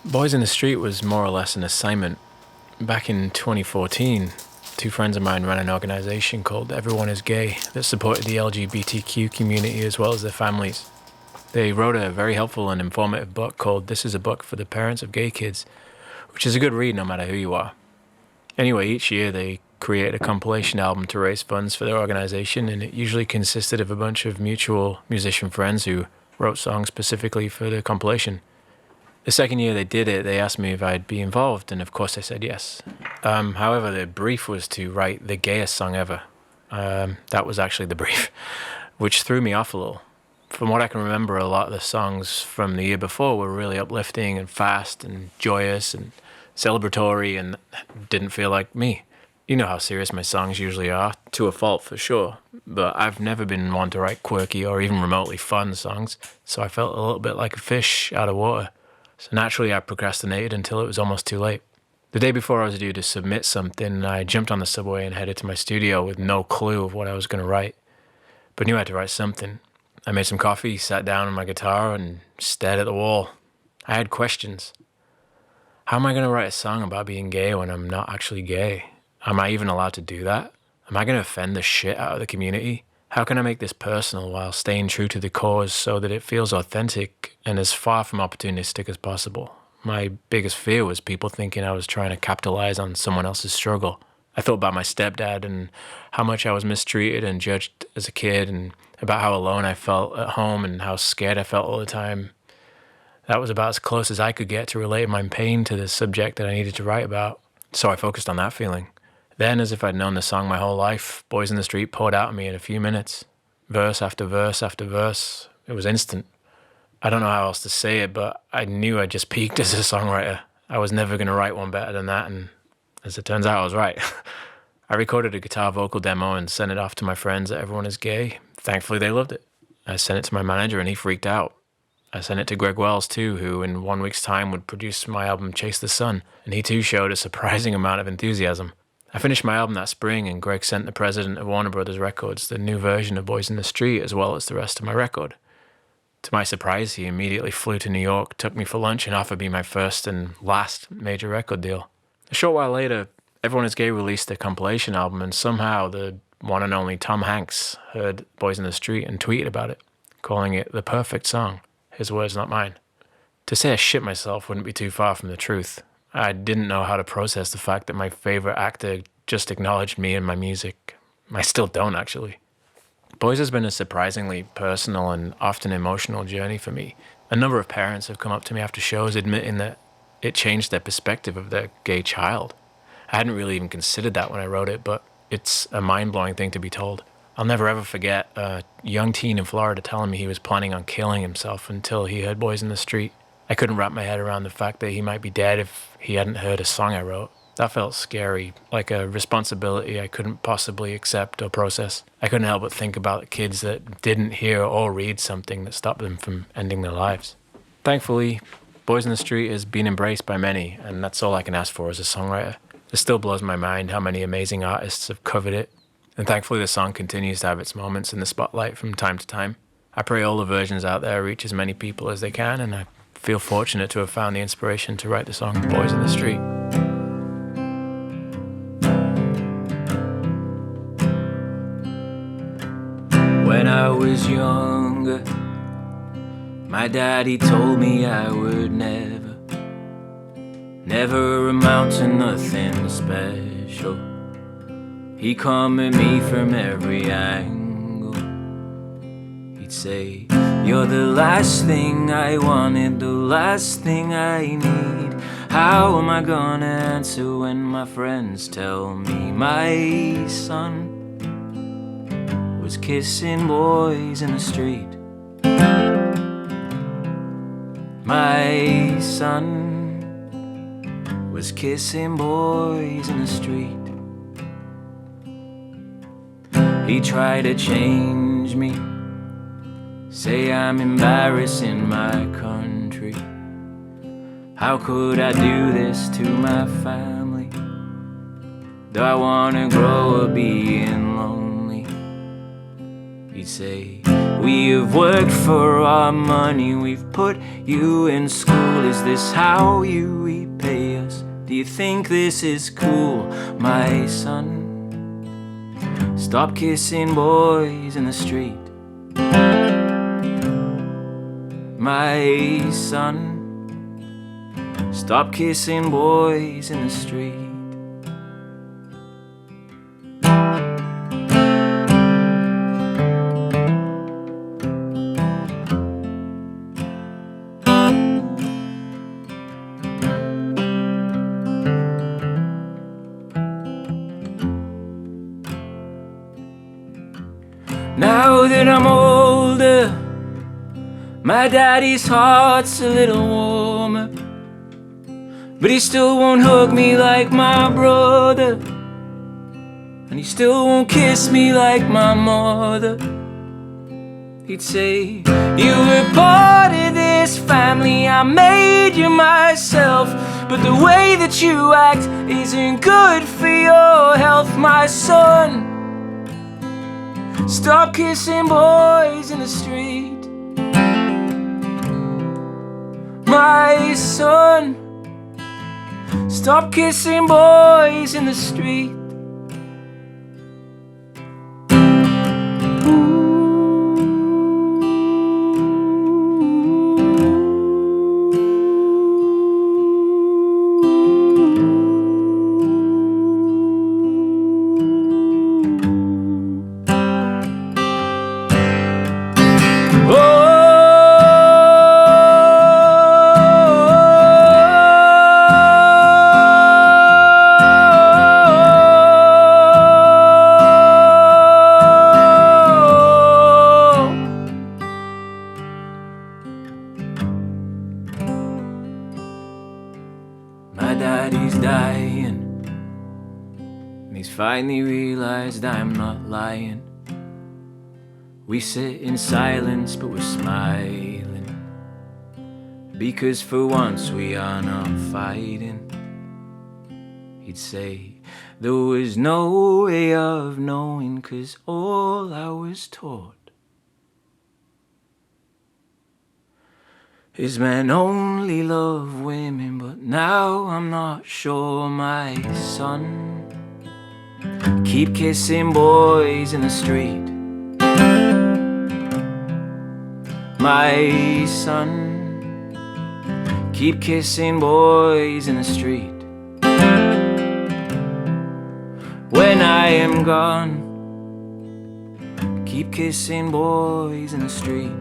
Boys in the Street was more or less an assignment. Back in 2014, two friends of mine ran an organization called Everyone is Gay that supported the LGBTQ community as well as their families. They wrote a very helpful and informative book called This is a Book for the Parents of Gay Kids, which is a good read no matter who you are. Anyway, each year they create a compilation album to raise funds for their organization, and it usually consisted of a bunch of mutual musician friends who wrote songs specifically for the compilation. The second year they did it, they asked me if I'd be involved, and of course I said yes. However, the brief was to write the gayest song ever. That was actually the brief, which threw me off a little. From what I can remember, a lot of the songs from the year before were really uplifting and fast and joyous and celebratory and didn't feel like me. You know how serious my songs usually are, to a fault for sure, but I've never been one to write quirky or even remotely fun songs, so I felt a little bit like a fish out of water. So naturally I procrastinated until it was almost too late. The day before I was due to submit something, I jumped on the subway and headed to my studio with no clue of what I was going to write, but knew I had to write something. I made some coffee, sat down on my guitar, and stared at the wall. I had questions. How am I going to write a song about being gay when I'm not actually gay? Am I even allowed to do that? Am I going to offend the shit out of the community? How can I make this personal while staying true to the cause so that it feels authentic and as far from opportunistic as possible? My biggest fear was people thinking I was trying to capitalize on someone else's struggle. I thought about my stepdad and how much I was mistreated and judged as a kid, and about how alone I felt at home and how scared I felt all the time. That was about as close as I could get to relating my pain to the subject that I needed to write about. So I focused on that feeling. Then, as if I'd known the song my whole life, Boys in the Street poured out of me in a few minutes. Verse after verse after verse. It was instant. I don't know how else to say it, but I knew I just peaked as a songwriter. I was never going to write one better than that, and as it turns out, I was right. I recorded a guitar vocal demo and sent it off to my friends at Everyone is Gay. Thankfully, they loved it. I sent it to my manager, and he freaked out. I sent it to Greg Wells, too, who in 1 week's time would produce my album Chase the Sun, and he too showed a surprising amount of enthusiasm. I finished my album that spring, and Greg sent the president of Warner Brothers Records the new version of Boys in the Street as well as the rest of my record. To my surprise, he immediately flew to New York, took me for lunch, and offered me my first and last major record deal. A short while later, Everyone is Gay released a compilation album, and somehow the one and only Tom Hanks heard Boys in the Street and tweeted about it, calling it the perfect song. His words, not mine. To say I shit myself wouldn't be too far from the truth. I didn't know how to process the fact that my favorite actor just acknowledged me and my music. I still don't, actually. Boys has been a surprisingly personal and often emotional journey for me. A number of parents have come up to me after shows admitting that it changed their perspective of their gay child. I hadn't really even considered that when I wrote it, but it's a mind-blowing thing to be told. I'll never ever forget a young teen in Florida telling me he was planning on killing himself until he heard Boys in the Street. I couldn't wrap my head around the fact that he might be dead if he hadn't heard a song I wrote. That felt scary, like a responsibility I couldn't possibly accept or process. I couldn't help but think about kids that didn't hear or read something that stopped them from ending their lives. Thankfully, Boys in the Street has been embraced by many, and that's all I can ask for as a songwriter. It still blows my mind how many amazing artists have covered it, and thankfully the song continues to have its moments in the spotlight from time to time. I pray all the versions out there reach as many people as they can, and I feel fortunate to have found the inspiration to write the song Boys in the Street. When I was younger, my daddy told me I would never amount to nothing special. He come at me from every angle. He'd say, you're the last thing I wanted, the last thing I need. How am I gonna answer when my friends tell me my son was kissing boys in the street? My son was kissing boys in the street. He tried to change me, say I'm embarrassing my country. How could I do this to my family? Do I wanna grow up being lonely? He'd say, We have worked for our money, we've put you in school. Is this how you repay us? Do you think this is cool, my son? Stop kissing boys in the street, my son. Stop kissing boys in the street. Now that I'm older, my daddy's heart's a little warmer, but he still won't hug me like my brother, and he still won't kiss me like my mother. He'd say, you were part of this family, I made you myself, but the way that you act isn't good for your health, my son. Stop kissing boys in the street, my son. Stop kissing boys in the street. My daddy's dying, and he's finally realized I'm not lying. We sit in silence, but we're smiling, because for once we are not fighting. He'd say, there was no way of knowing, 'cause all I was taught is men only love women, but now I'm not sure, my son. Keep kissing boys in the street, my son. Keep kissing boys in the street. When I am gone, keep kissing boys in the street.